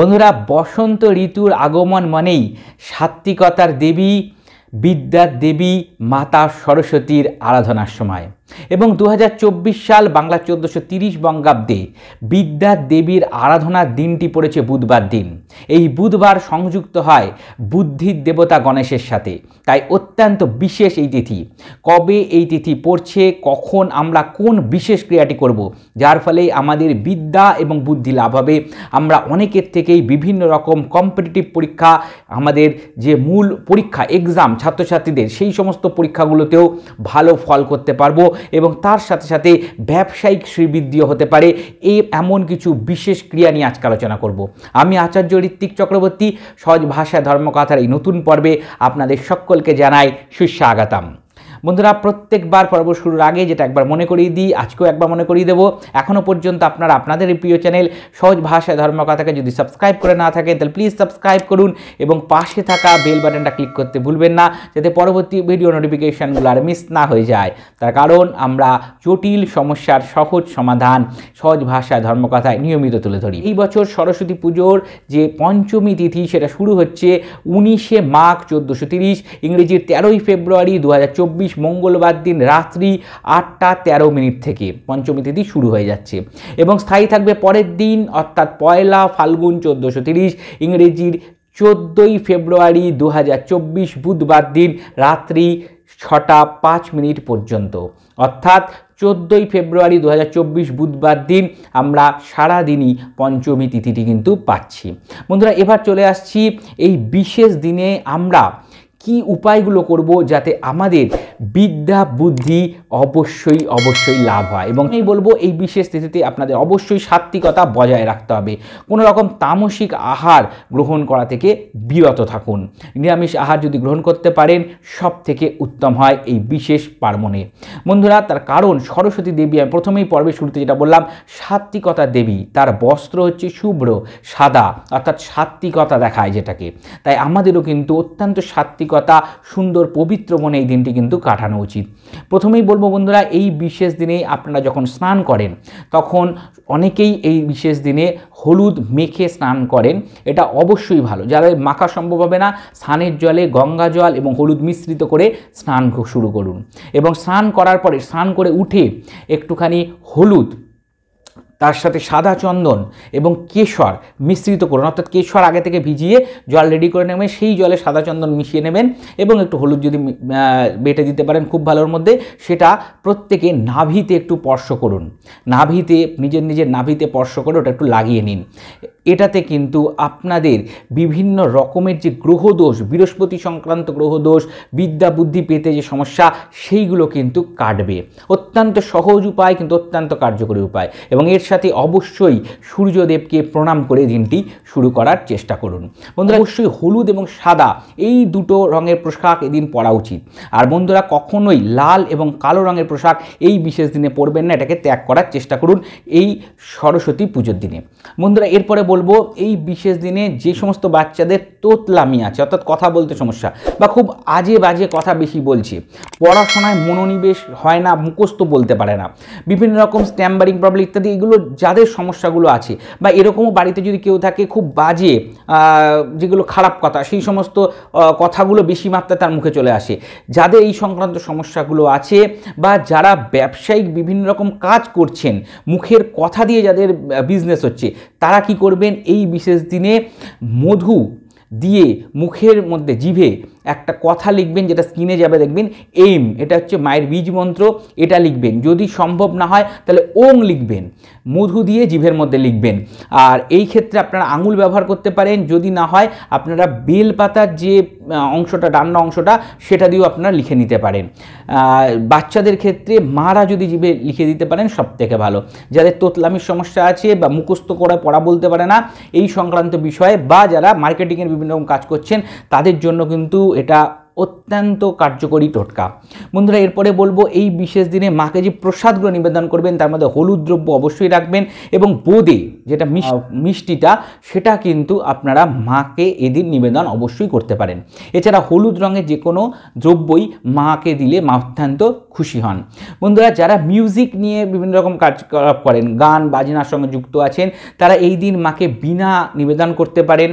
বন্ধুরা, বসন্ত ঋতুর আগমন মানেই সাত্ত্বিকতার দেবী, বিদ্যার দেবী মাতা সরস্বতীর আরাধনার সময়। এবং 2024 সাল বাংলা 1430 বঙ্গাব্দে বিদ্যার দেবীর আরাধনার দিনটি পড়েছে বুধবার দিন। এই বুধবার সংযুক্ত হয় বুদ্ধির দেবতা গণেশের সাথে, তাই অত্যন্ত বিশেষ এই তিথি। কবে এই তিথি পড়ছে, কখন আমরা কোন বিশেষ ক্রিয়াটি করব, যার ফলে আমাদের বিদ্যা এবং বুদ্ধি লাভ হবে। আমরা অনেকের থেকেই বিভিন্ন রকম কম্পিটিটিভ পরীক্ষা, আমাদের যে মূল পরীক্ষা এক্সাম ছাত্রছাত্রীদের, সেই সমস্ত পরীক্ষাগুলোতেও ভালো ফল করতে পারবো এবং তার সাথে সাথে ব্যবসায়িক শ্রীবৃদ্ধিও হতে পারে। এমন কিছু বিশেষ ক্রিয়া নিয়ে আজকে আলোচনা করব। আমি আচার্য ঋত্বিক চক্রবর্তী, সহজ ভাষায় ধর্মকথার এই নতুন পর্বে আপনাদের সকলকে জানাই সুস্বাগতম। বন্ধুরা, প্রত্যেকবার পর্ব শুরুর আগে যেটা একবার মনে করিয়ে দিই, আজকেও একবার মনে করিয়ে দেবো, এখনও পর্যন্ত আপনারা আপনাদের এই প্রিয় চ্যানেল সহজ ভাষায় ধর্মকথাকে যদি সাবস্ক্রাইব করে না থাকেন তাহলে প্লিজ সাবস্ক্রাইব করুন এবং পাশে থাকা বেল বাটনটা ক্লিক করতে ভুলবেন না, যাতে পরবর্তী ভিডিও নোটিফিকেশানগুলো আর মিস না হয়ে যায়। তার কারণ আমরা জটিল সমস্যার সহজ সমাধান সহজ ভাষায় ধর্মকথায় নিয়মিত তুলে ধরি। এই বছর সরস্বতী পুজোর যে পঞ্চমী তিথি সেটা শুরু হচ্ছে 19শে মাঘ 1430, ইংরেজির 13ই ফেব্রুয়ারি 2024 মঙ্গলবার দিন রাত্রি 8টা 13 মিনিট থেকে পঞ্চমী তিথি শুরু হয়ে যাচ্ছে এবং স্থায়ী থাকবে পরের দিন, অর্থাৎ 1লা ফাল্গুন 1430, ইংরেজির 14ই ফেব্রুয়ারি 2024 বুধবার দিন রাত্রি 6টা 5 মিনিট পর্যন্ত। অর্থাৎ 14ই ফেব্রুয়ারি 2024 বুধবার দিন আমরা সারাদিনই পঞ্চমী তিথিটি কিন্তু পাচ্ছি। বন্ধুরা, এবার চলে আসছি এই বিশেষ দিনে আমরা কি উপায়গুলো করব যাতে আমাদের বিদ্যা বুদ্ধি অবশ্যই লাভ হয়। এবং এই বলবো, এই বিশেষ তিথিতে আপনাদের অবশ্যই সাত্ত্বিকতা বজায় রাখতে হবে। কোনো রকম তামসিক আহার গ্রহণ করা থেকে বিরত থাকুন। নিরামিষ আহার যদি গ্রহণ করতে পারেন সব থেকে উত্তম হয় এই বিশেষ পার্বণে। বন্ধুরা, তার কারণ সরস্বতী দেবী, আমি প্রথমেই পর্বের শুরুতে যেটা বললাম, সাত্ত্বিকতা দেবী, তার বস্ত্র হচ্ছে শুভ্র সাদা, অর্থাৎ সাত্ত্বিকতা দেখায় যেটাকে। তাই আমাদেরও কিন্তু অত্যন্ত সাত্ত্বিক সুন্দর পবিত্র মনে এই দিনটি কিন্তু কাটানো উচিত। প্রথমেই বলবো বন্ধুরা, এই বিশেষ দিনে আপনারা যখন স্নান করেন তখন অনেকেই এই বিশেষ দিনে হলুদ মেখে স্নান করেন। এটা অবশ্যই ভালো। যারা মাখা সম্ভব হবে না, স্নানের জলে গঙ্গা জল এবং হলুদ মিশ্রিত করে স্নান শুরু করুন এবং স্নান করার পরে স্নান করে উঠে একটুখানি হলুদ, তার সাথে সাদা চন্দন এবং কেশর মিশ্রিত করুন। অর্থাৎ কেশর আগে থেকে ভিজিয়ে জল রেডি করে নেবেন, সেই জলে সাদা চন্দন মিশিয়ে নেবেন এবং একটু হলুদ যদি বেটে দিতে পারেন খুব ভালোর মধ্যে, সেটা প্রত্যেকে নাভিতে একটু স্পর্শ করুন। নাভিতে নিজের নাভিতে স্পর্শ করে ওটা একটু লাগিয়ে নিন। এটাতে কিন্তু আপনাদের বিভিন্ন রকমের যে গ্রহদোষ, বৃহস্পতি সংক্রান্ত গ্রহদোষ, বিদ্যা বুদ্ধি পেতে যে সমস্যা, সেইগুলো কিন্তু কাটবে। অত্যন্ত সহজ উপায় কিন্তু অত্যন্ত কার্যকরী উপায়। এবং এর সাথে অবশ্যই সূর্যদেবকে প্রণাম করে দিনটি শুরু করার চেষ্টা করুন। বন্ধুরা, অবশ্যই হলুদ এবং সাদা এই দুটো রঙের পোশাক এদিন পরা উচিত। আর বন্ধুরা, কখনোই লাল এবং কালো রঙের পোশাক এই বিশেষ দিনে পরবেন না, এটাকে ত্যাগ করার চেষ্টা করুন এই সরস্বতী পুজোর দিনে। বন্ধুরা, এরপরে বলবো, এই বিশেষ দিনে যে সমস্ত বাচ্চাদের তোতলামি আছে, অর্থাৎ কথা বলতে সমস্যা বা খুব আজে বাজে কথা বেশি বলছে, পড়াশোনায় মনোনিবেশ হয় না, মুখস্থ বলতে পারে না, বিভিন্ন রকম স্ট্যাম্বারিং প্রবলেম ইত্যাদি, এগুলো যাদের সমস্যাগুলো আছে বা এরকমও বাড়িতে যদি কেউ থাকে খুব বাজে যেগুলো খারাপ কথা, সেই সমস্ত কথাগুলো বেশি মাত্রায় তার মুখে চলে আসে, যাদের এই সংক্রান্ত সমস্যাগুলো আছে বা যারা ব্যবসায়িক বিভিন্ন রকম কাজ করছেন, মুখের কথা দিয়ে যাদের বিজনেস হচ্ছে, তারা কি করবেন, এই বিশেষ দিনে মধু দিয়ে মুখের মধ্যে জিভে একটা কথা লিখবেন, যেটা স্ক্রিনে যাবে দেখবেন, এইম, এটা হচ্ছে মায়ের বীজ মন্ত্র, এটা লিখবেন। যদি সম্ভব না হয় তাহলে ওং লিখবেন, মধু দিয়ে জিভের মধ্যে লিখবেন। আর এই ক্ষেত্রে আপনারা আঙুল ব্যবহার করতে পারেন, যদি না হয় আপনারা বেল পাতার যে অংশটা, ডান্না অংশটা, সেটা দিয়েও আপনারা লিখে নিতে পারেন। বাচ্চাদের ক্ষেত্রে মারা যদি জিভে লিখে দিতে পারেন সব থেকে ভালো। যাদের তোতলামির সমস্যা আছে বা মুখস্থ করে পড়া বলতে পারে না এই সংক্রান্ত বিষয়ে, বা যারা মার্কেটিংয়ের বিভিন্ন রকম কাজ করছেন, তাদের জন্য কিন্তু এটা অত্যন্ত কার্যকরী টোটকা। বন্ধুরা, এরপরে বলবো, এই বিশেষ দিনে মাকে যে প্রসাদগুলো নিবেদন করবেন তার মধ্যে হলুদ দ্রব্য অবশ্যই রাখবেন এবং বোঁদে যেটা মিষ্টিটা, সেটা কিন্তু আপনারা মাকে এদিন নিবেদন অবশ্যই করতে পারেন। এছাড়া হলুদ রঙের যে কোনো দ্রব্যই মাকে দিলে মা অত্যন্ত খুশি হন। বন্ধুরা, যারা মিউজিক নিয়ে বিভিন্ন রকম কার্যকলাপ করেন, গান বাজনার সঙ্গে যুক্ত আছেন, তারা এই দিন মাকে বীণা নিবেদন করতে পারেন,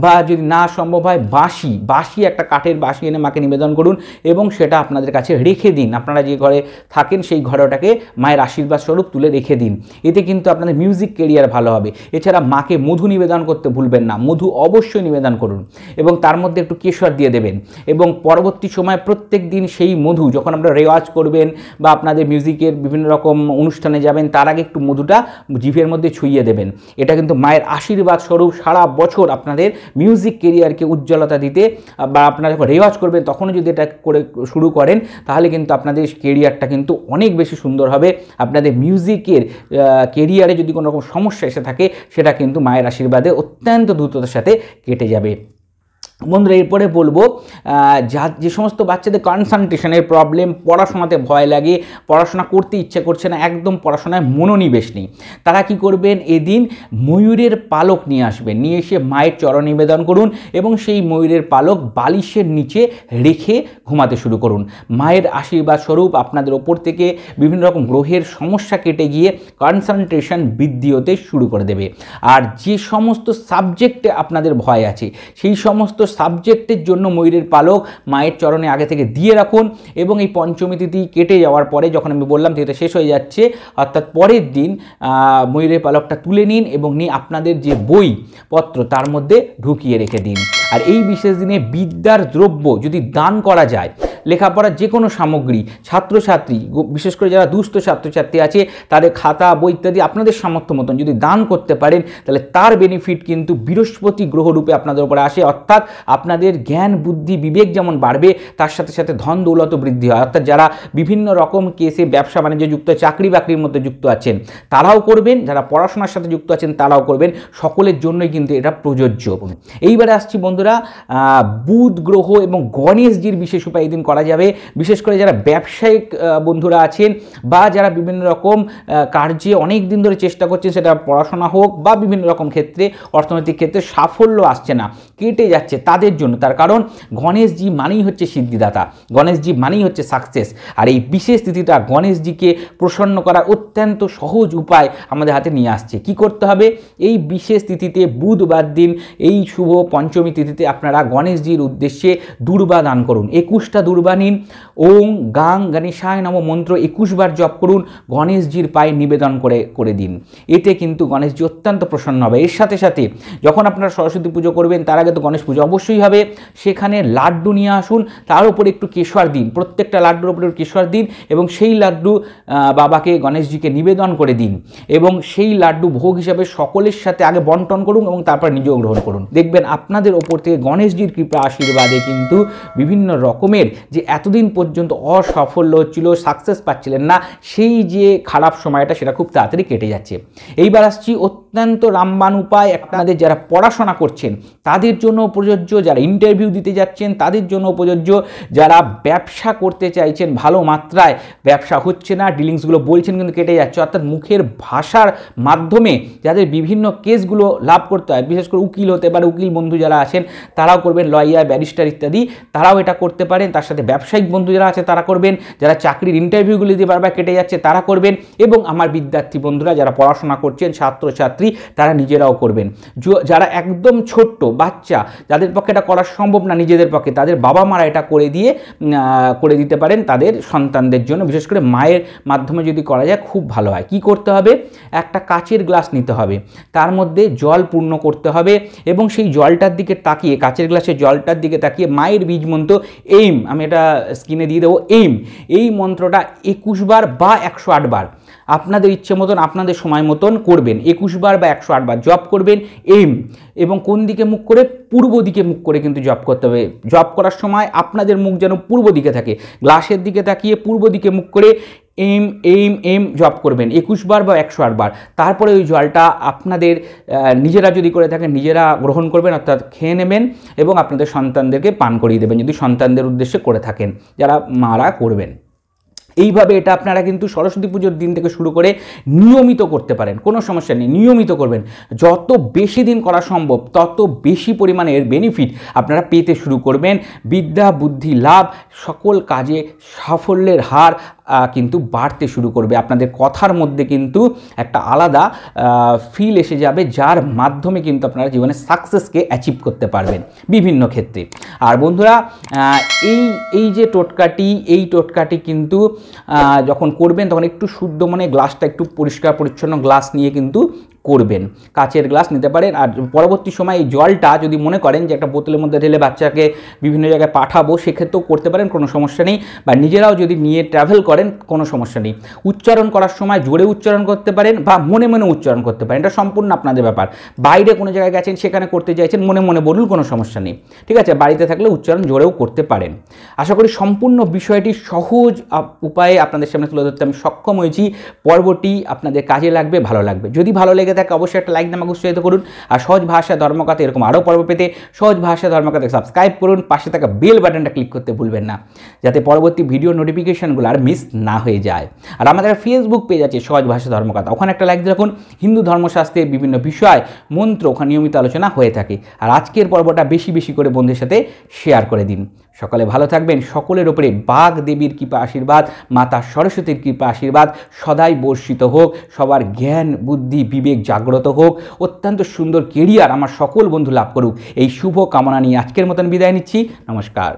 বা যদি না সম্ভব হয় বাঁশি একটা কাঠের বাঁশি এনে মাকে নিবেদন করুন এবং সেটা আপনাদের কাছে রেখে দিন। আপনারা যে ঘরে থাকেন সেই ঘরটাকে মায়ের আশীর্বাদ স্বরূপ তুলে রেখে দিন। এতে কিন্তু আপনাদের মিউজিক কেরিয়ার ভালো হবে। এছাড়া মাকে মধু নিবেদন করতে ভুলবেন না, মধু অবশ্যই নিবেদন করুন এবং তার মধ্যে একটু কেশর দিয়ে দেবেন। এবং পরবর্তী সময় প্রত্যেক দিন সেই মধু যখন আপনারা রেওয়াজ করবেন বা আপনাদের মিউজিকের বিভিন্ন রকম অনুষ্ঠানে যাবেন, তার আগে একটু মধুটা জিভের মধ্যে ছুঁয়ে দেবেন। এটা কিন্তু মায়ের আশীর্বাদ স্বরূপ সারা বছর আপনাদের মিউজিক কেরিয়ারকে উজ্জ্বলতা দিতে, বা আপনারা যখন রেওয়াজ করবেন তখনও যদি এটা করে শুরু করেন, তাহলে কিন্তু আপনাদের কেরিয়ারটা কিন্তু অনেক বেশি সুন্দর হবে। আপনাদের মিউজিকের কেরিয়ারে যদি কোনো রকম সমস্যা এসে থাকে, সেটা কিন্তু মায়ের আশীর্বাদে অত্যন্ত দ্রুততার সাথে কেটে যাবে। বন্ধুরা, এরপরে বলবো যে সমস্ত বাচ্চাদের কনসেন্ট্রেশনের প্রবলেম, পড়াশোনাতে ভয় লাগে, পড়াশোনা করতে ইচ্ছে করছে না, একদম পড়াশোনায় মনোনিবেশ নেই, তারা কি করবেন, এদিন ময়ূরের পালক নিয়ে আসবেন, নিয়ে এসে মায়ের চরণ নিবেদন করুন এবং সেই ময়ূরের পালক বালিশের নিচে রেখে ঘুমাতে শুরু করুন। মায়ের আশীর্বাদ স্বরূপ আপনাদের ওপর থেকে বিভিন্ন রকম গ্রহের সমস্যা কেটে গিয়ে কনসেন্ট্রেশন বৃদ্ধি হতে শুরু করে দেবে। আর যে সমস্ত সাবজেক্টে আপনাদের ভয় আছে, সেই সমস্ত সাবজেক্টের জন্য ময়ূরের পালক মায়ের চরণে আগে থেকে দিয়ে রাখুন এবং এই পঞ্চমী তিথি কেটে যাওয়ার পরে, যখন আমি বললাম তিথিটা শেষ হয়ে যাচ্ছে, অর্থাৎ পরের দিন ময়ূরের পালকটা তুলে নিন এবং নিয়ে আপনাদের যে বইপত্র তার মধ্যে ঢুকিয়ে রেখে দিন। আর এই বিশেষ দিনে বিদ্যার দ্রব্য যদি দান করা যায়, লেখাপড়ার যে কোনো সামগ্রী, ছাত্রছাত্রী বিশেষ করে যারা দুস্থ ছাত্রছাত্রী আছে, তাদের খাতা বই ইত্যাদি আপনাদের সামর্থ্য মতন যদি দান করতে পারেন, তাহলে তার বেনিফিট কিন্তু বৃহস্পতি গ্রহরূপে আপনাদের উপরে আসে। অর্থাৎ আপনাদের জ্ঞান বুদ্ধি বিবেক যেমন বাড়বে, তার সাথে সাথে ধন দৌলত বৃদ্ধি হয়। অর্থাৎ যারা বিভিন্ন রকম কেসে ব্যবসা বাণিজ্যে যুক্ত, চাকরি বাকরির মধ্যে যুক্ত আছেন তারাও করবেন, যারা পড়াশোনার সাথে যুক্ত আছেন তারাও করবেন, সকলের জন্যই কিন্তু এটা প্রযোজ্য। এইবারে আসছি বন্ধুরা, বুধ গ্রহ এবং গণেশজির বিশেষ উপায় এই দিন করা যাবে। বিশেষ করে যারা ব্যবসায়িক বন্ধুরা আছেন বা যারা বিভিন্ন রকম কার্যে অনেক দিন ধরে চেষ্টা করছেন, সেটা পড়াশোনা হোক বা বিভিন্ন রকম ক্ষেত্রে, অর্থনৈতিক ক্ষেত্রে সাফল্য আসছে না, কেটে যাচ্ছে, তাদের জন্য। তার কারণ গণেশজি মানেই হচ্ছে সিদ্ধিদাতা, গণেশজি মানেই হচ্ছে সাকসেস। আর এই বিশেষ তিথিটা গণেশজিকে প্রসন্ন করার অত্যন্ত সহজ উপায় আমাদের হাতে নিয়ে আসছে। কি করতে হবে, এই বিশেষ তিথিতে বুধবার দিন, এই শুভ পঞ্চমী তিথিতে আপনারা গণেশজির উদ্দেশ্যে দুর্বা দান করুন। 21টা দুর্বা নিন, ওং গাং গণেশায় নমঃ মন্ত্র 21 বার জপ করুন, গণেশজির পায়ে নিবেদন করে দিন। এতে কিন্তু গণেশজি অত্যন্ত প্রসন্ন হবে। এর সাথে সাথে যখন আপনারা সরস্বতী পুজো করবেন, তার আগে তো গণেশ পুজো অবশ্যই হবে, সেখানে লাড্ডু নিয়ে আসুন, তার উপরে একটু কেশর দিন, প্রত্যেকটা লাড্ডুর উপরে কেশর দিন এবং সেই লাড্ডু বাবাকে গণেশজিকে নিবেদন করে দিন এবং সেই লাড্ডু ভোগ হিসাবে সকলের সাথে আগে বন্টন করুন এবং তারপর নিজেও গ্রহণ করুন। দেখবেন আপনাদের ওপর থেকে গণেশজির কৃপা আশীর্বাদে কিন্তু বিভিন্ন রকমের যে এতদিন পর্যন্ত অসাফল্য হচ্ছিল, সাকসেস পাচ্ছিলেন না, সেই যে খারাপ সময়টা সেটা খুব তাড়াতাড়ি কেটে যাচ্ছে। এইবার আসছি অত্যন্ত রামবাণ উপায়, আপনাদের যারা পড়াশোনা করছেন তাদের জন্য প্রযোজ্য, যারা ইন্টারভিউ দিতে যাচ্ছেন তাদের জন্য প্রযোজ্য, যারা ব্যবসা করতে চাইছেন, ভালো মাত্রায় ব্যবসা হচ্ছে না, ডিলিংসগুলো বলছেন কিন্তু কেটে যাচ্ছে, অর্থাৎ মুখের ভাষার মাধ্যমে যাদের বিভিন্ন কেসগুলো লাভ করতে হয়, বিশেষ করে উকিল হতে পারে, উকিল বন্ধু যারা আছেন তারাও করবেন, লয়ার ব্যারিস্টার ইত্যাদি তারাও এটা করতে পারেন। তার সাথে ব্যবসায়িক বন্ধু যারা আছে তারা করবেন, যারা চাকরির ইন্টারভিউগুলি দিয়ে বারবার কেটে যাচ্ছে তারা করবেন, এবং আমার বিদ্যার্থী বন্ধুরা যারা পড়াশোনা করছেন, ছাত্রছাত্রী, তারা নিজেরাও করবেন। যারা একদম ছোট্ট বাচ্চা, যাদের পক্ষে এটা করা সম্ভব না নিজেদের পক্ষে, তাদের বাবা মারা এটা করে দিতে পারেন তাদের সন্তানদের জন্য। বিশেষ করে মায়ের মাধ্যমে যদি করা যায় খুব ভালো হয়। কি করতে হবে, একটা কাচের গ্লাস নিতে হবে, তার মধ্যে জল পূর্ণ করতে হবে এবং সেই জলটার দিকে তাকিয়ে, কাচের গ্লাসের জলটার দিকে তাকিয়ে মায়ের বীজ মন্ত্র এইম, আমি এটা স্ক্রিনে দিয়ে দেবো, এইম, এই মন্ত্রটা 21 বার বা 108 বার আপনাদের ইচ্ছে মতন, আপনাদের সময় মতন করবেন। 21 বার বা 108 বার জপ করবেন এইম, এবং কোন দিকে মুখ করে, পূর্ব দিকে মুখ করে কিন্তু জপ করতে হবে। জপ করার সময় আপনাদের মুখ যেন পূর্ব দিকে থাকে, গ্লাসের দিকে তাকিয়ে পূর্ব দিকে মুখ করে এম এম এম জপ করবেন 21 বার বা 108 বার। তারপরে ওই জলটা আপনাদের নিজেরা যদি করে থাকেন নিজেরা গ্রহণ করবেন, অর্থাৎ খেয়ে নেবেন এবং আপনাদের সন্তানদেরকে পান করিয়ে দেবেন যদি সন্তানদের উদ্দেশ্যে করে থাকেন, যারা মারা করবেন। এইভাবে এটা আপনারা কিন্তু সরস্বতী পুজোর দিন থেকে শুরু করে নিয়মিত করতে পারেন, কোনো সমস্যা নেই, নিয়মিত করবেন। যত বেশি দিন করা সম্ভব তত বেশি পরিমাণে এর বেনিফিট আপনারা পেতে শুরু করবেন। বিদ্যা বুদ্ধি লাভ, সকল কাজে সাফল্যের হার কিন্তু বাড়তে শুরু করবে। আপনাদের কথার মধ্যে কিন্তু একটা আলাদা ফিল এসে যাবে, যার মাধ্যমে কিন্তু আপনারা জীবনে সাকসেসকে অ্যাচিভ করতে পারবেন বিভিন্ন ক্ষেত্রে। আর বন্ধুরা, এই যে টোটকাটি কিন্তু যখন করবেন তখন একটু শুদ্ধ মনে গ্লাসটা একটু পরিষ্কার পরিচ্ছন্ন গ্লাস নিয়ে কিন্তু করবেন, কাচের গ্লাস নিতে পারেন। আর পরবর্তী সময় এই জলটা যদি মনে করেন যে একটা বোতলের মধ্যে ঢেলে বাচ্চাকে বিভিন্ন জায়গায় পাঠাবো, সেক্ষেত্রেও করতে পারেন, কোনো সমস্যা নেই। বা নিজেরাও যদি নিয়ে ট্রাভেল করেন কোনো সমস্যা নেই। উচ্চারণ করার সময় জোরে উচ্চারণ করতে পারেন বা মনে মনে উচ্চারণ করতে পারেন, এটা সম্পূর্ণ আপনাদের ব্যাপার। বাইরে কোনো জায়গায় গেছেন, সেখানে করতে চাইছেন, মনে মনে বলুন, কোনো সমস্যা নেই, ঠিক আছে। বাড়িতে থাকলে উচ্চারণ জোরেও করতে পারেন। আশা করি সম্পূর্ণ বিষয়টি সহজ উপায়ে আপনাদের সামনে তুলে ধরতে আমি সক্ষম হয়েছি। পর্বটি আপনাদের কাজে লাগবে, ভালো লাগবে। যদি ভালো লেগে থাকে অবশ্যই একটা লাইক দিয়ে আমাকে উৎসাহিত করুন। আর সহজ ভাষা ধর্মকথা এরকম আরও পর্ব পেতে সহজ ভাষা ধর্মকথাকে সাবস্ক্রাইব করুন, পাশে থাকা বেল বাটনটা ক্লিক করতে ভুলবেন না, যাতে পরবর্তী ভিডিও নোটিফিকেশনগুলো আর মিস না হয়ে যায়। আর আমাদের ফেসবুক পেজ আছে সহজ ভাষা ধর্মকথা, ওখানে একটা লাইক দিয়ে রাখুন। হিন্দু ধর্মশাস্ত্রের বিভিন্ন বিষয় মন্ত্র ওখানে নিয়মিত আলোচনা হয়ে থাকে। আর আজকের পর্বটা বেশি বেশি করে বন্ধুদের সাথে শেয়ার করে দিন। সকালে ভালো থাকবেন। সকলের ওপরে বাগ দেবীর কৃপা আশীর্বাদ, মাতা সরস্বতীর কৃপা আশীর্বাদ সদাই বর্ষিত হোক। সবার জ্ঞান বুদ্ধি বিবেক জাগ্রত হোক। অত্যন্ত সুন্দর কেরিয়ার আমার সকল বন্ধু লাভ করুক, এই শুভ কামনা নিয়ে আজকের মতন বিদায় নিচ্ছি। নমস্কার।